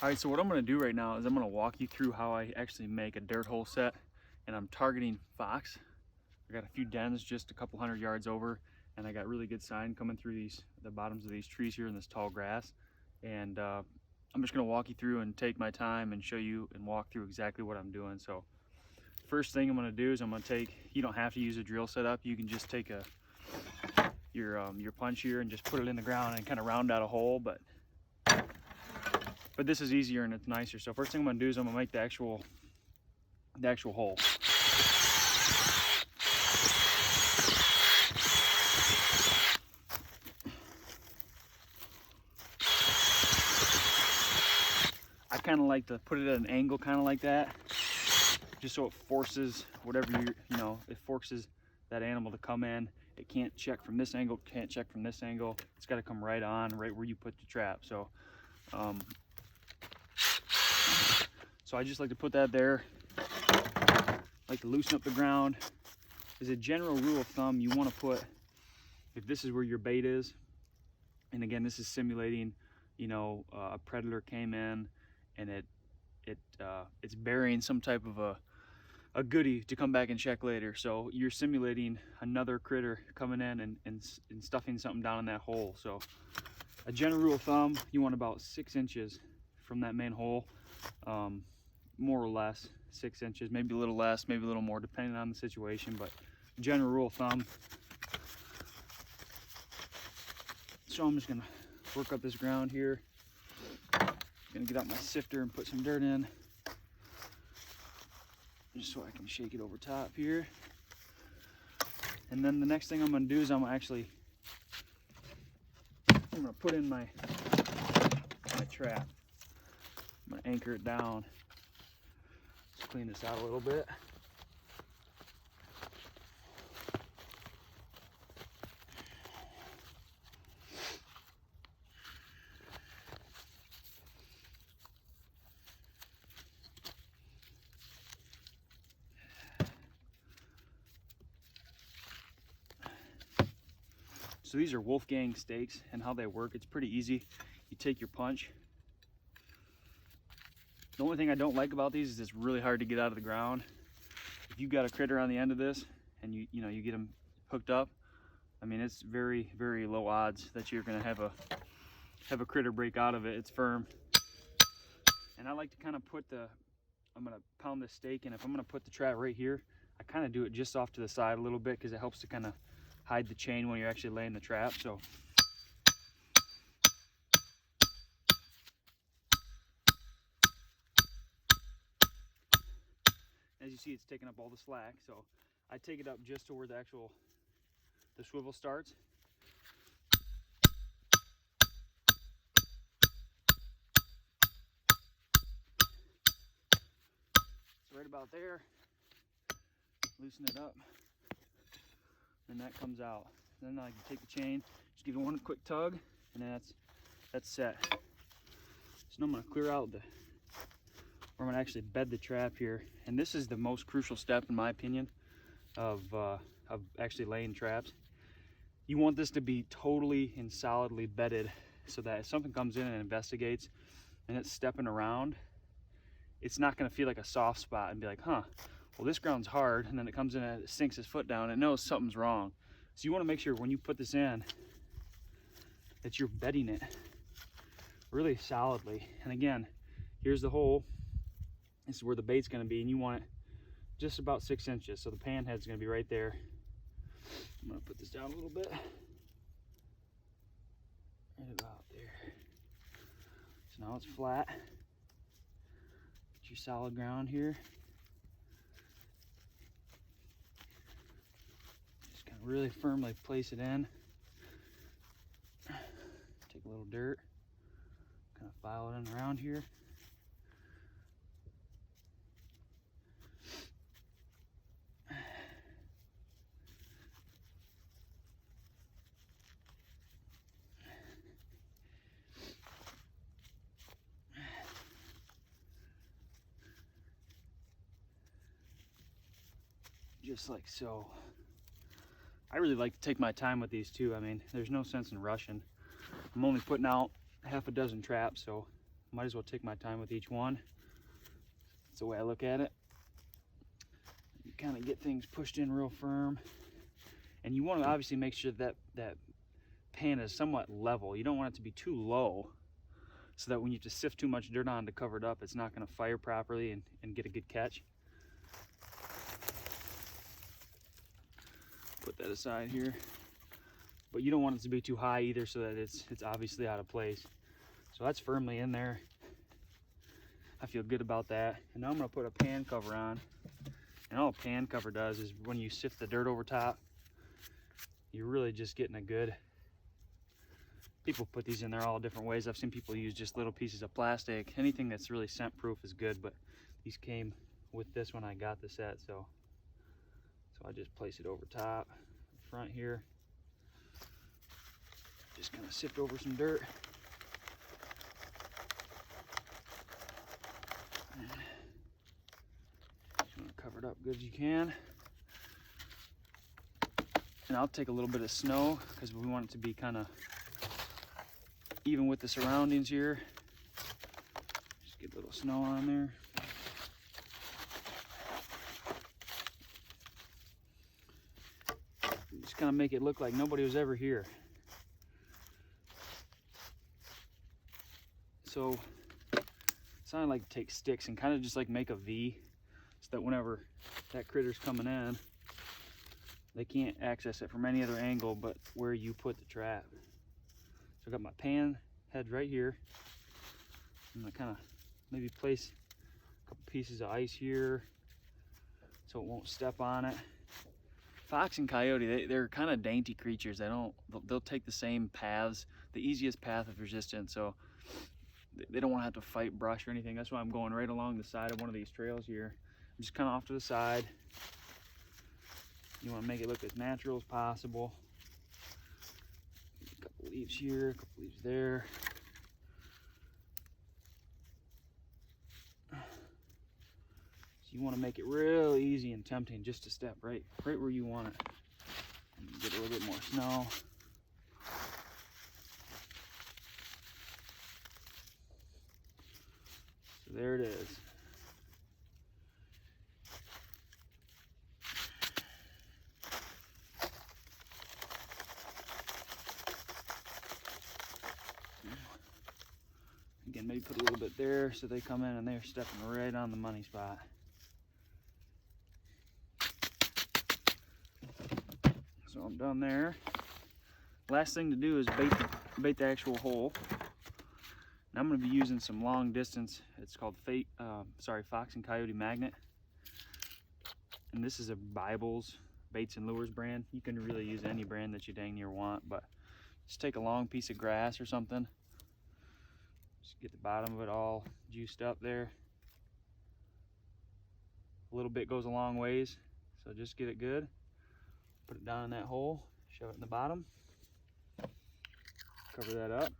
All right, so what I'm gonna do right now is I'm gonna walk you through how I actually make a dirt hole set, and I'm targeting fox. I got a few dens just a couple hundred yards over, and I got really good sign coming through the bottoms of these trees here in this tall grass. And I'm just gonna walk you through and take my time and show you and walk through exactly what I'm doing. So first thing I'm gonna do is I'm gonna take, you don't have to use a drill setup, you can just take your punch here and just put it in the ground and kind of round out a hole, but this is easier and it's nicer. So first thing I'm gonna do is I'm gonna make the actual hole. I kind of like to put it at an angle, kind of like that, just so it forces whatever it forces that animal to come in. It can't check from this angle, can't check from this angle. It's got to come right on, right where you put the trap. So I just like to put that there. Like to loosen up the ground. As a general rule of thumb, you want to put, if this is where your bait is, and again, this is simulating, a predator came in and it's burying some type of a goodie to come back and check later. So you're simulating another critter coming in and stuffing something down in that hole. So a general rule of thumb, you want about 6 inches from that main hole, more or less 6 inches, maybe a little less, maybe a little more, depending on the situation, but general rule of thumb. So I'm just gonna work up this ground here. Gonna get out my sifter and put some dirt in, just so I can shake it over top here. And then the next thing I'm gonna do is I'm gonna put in my trap. I'm gonna anchor it down. Let's clean this out a little bit. So these are Wolfgang Stakes, and how they work, it's pretty easy. You take your punch. The only thing I don't like about these is it's really hard to get out of the ground. If you've got a critter on the end of this and you get them hooked up, I mean, it's very, very low odds that you're gonna have a critter break out of it. It's firm. And I like to kind of I'm gonna pound this stake, and if I'm gonna put the trap right here, I kind of do it just off to the side a little bit, because it helps to kind of hide the chain when you're actually laying the trap. So as you see, it's taking up all the slack, so I take it up just to where the swivel starts. It's right about there. Loosen it up, and that comes out. Then I can take the chain, just give it one quick tug, and then that's set. So now I'm gonna clear out where I'm gonna actually bed the trap here. And this is the most crucial step, in my opinion, of actually laying traps. You want this to be totally and solidly bedded, so that if something comes in and investigates and it's stepping around, it's not gonna feel like a soft spot and be like, huh, well, this ground's hard, and then it comes in and it sinks its foot down and it knows something's wrong. So you want to make sure when you put this in that you're bedding it really solidly. And again, here's the hole. This is where the bait's going to be, and you want it just about 6 inches. So the pan head's going to be right there. I'm going to put this down a little bit. Right about there. So now it's flat. Get your solid ground here. Really firmly place it in. Take a little dirt, kind of file it in around here. Just like so. I really like to take my time with these too. I mean, there's no sense in rushing. I'm only putting out half a dozen traps, so Might as well take my time with each one. That's the way I look at it. You kind of get things pushed in real firm. And you want to obviously make sure that that pan is somewhat level. You don't want it to be too low, so that when you have to sift too much dirt on to cover it up, it's not going to fire properly and get a good catch. Put that aside here. But you don't want it to be too high either, so that it's obviously out of place. So that's firmly in there. I feel good about that. And now I'm going to put a pan cover on. And all a pan cover does is when you sift the dirt over top, you're really just getting a good... People put these in there all different ways. I've seen people use just little pieces of plastic. Anything that's really scent proof is good, but these came with this when I got the set, so I just place it over top, front here. Just kind of sift over some dirt. Just want to cover it up good as you can. And I'll take a little bit of snow because we want it to be kind of even with the surroundings here. Just get a little snow on there. Just kind of make it look like nobody was ever here. So I like to take sticks and kind of just like make a V, so that whenever that critter's coming in, they can't access it from any other angle but where you put the trap. So I got my pan head right here. I'm gonna kind of maybe place a couple pieces of ice here so it won't step on it. Fox and coyote, they're kind of dainty creatures. They'll take the same paths, the easiest path of resistance. So they don't want to have to fight brush or anything. That's why I'm going right along the side of one of these trails here. I'm just kind of off to the side. You want to make it look as natural as possible. A couple leaves here, a couple leaves there. So you want to make it real easy and tempting just to step right where you want it. And get a little bit more snow. So there it is. Again, maybe put a little bit there so they come in and they're stepping right on the money spot. So I'm done there. Last thing to do is bait the actual hole. And I'm going to be using some long distance. It's called Fox and Coyote magnet. And this is a Bibles Baits and Lures brand. You can really use any brand that you dang near want, but just take a long piece of grass or something. Just get the bottom of it all juiced up there. A little bit goes a long ways, so just get it good. Put it down in that hole, shove it in the bottom, cover that up.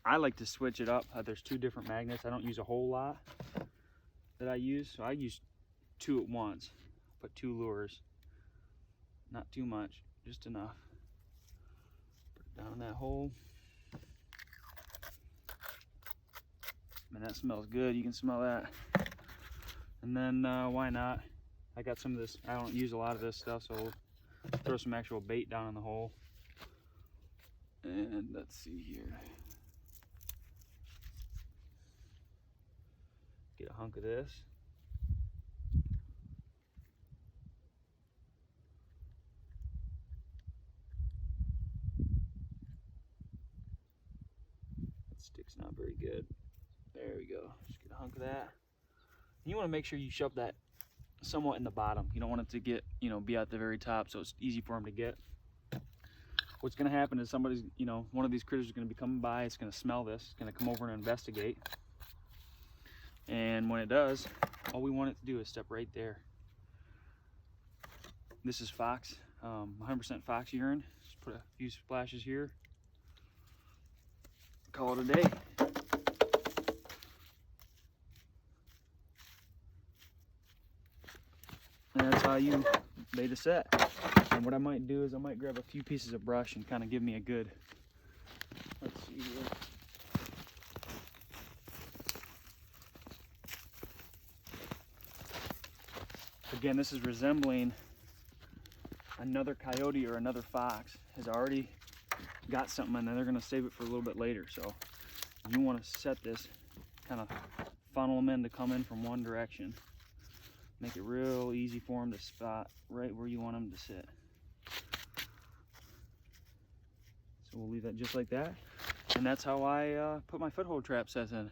I like to switch it up. There's two different magnets. I don't use a whole lot that I use, so I use two at once. Put two lures, not too much, just enough. Put it down in that hole. Man, that smells good. You can smell that. And then why not? I got some of this. I don't use a lot of this stuff, so we'll throw some actual bait down in the hole. And let's see here. Get a hunk of this. That stick's not very good. There we go. Just get a hunk of that. You want to make sure you shove that somewhat in the bottom. You don't want it to get, be at the very top, so it's easy for them to get. What's going to happen is somebody's, one of these critters is going to be coming by. It's going to smell this. It's going to come over and investigate. And when it does, all we want it to do is step right there. This is Fox, 100% Fox urine. Just put a few splashes here. Call it a day. And that's how you bait a set. And what I might do is I might grab a few pieces of brush and kind of give me a good, let's here. Again, this is resembling another coyote or another fox has already got something and then they're gonna save it for a little bit later. So you wanna set this, kind of funnel them in to come in from one direction. Make it real easy for them to spot right where you want them to sit. So we'll leave that just like that. And that's how I put my foothold trap sets in.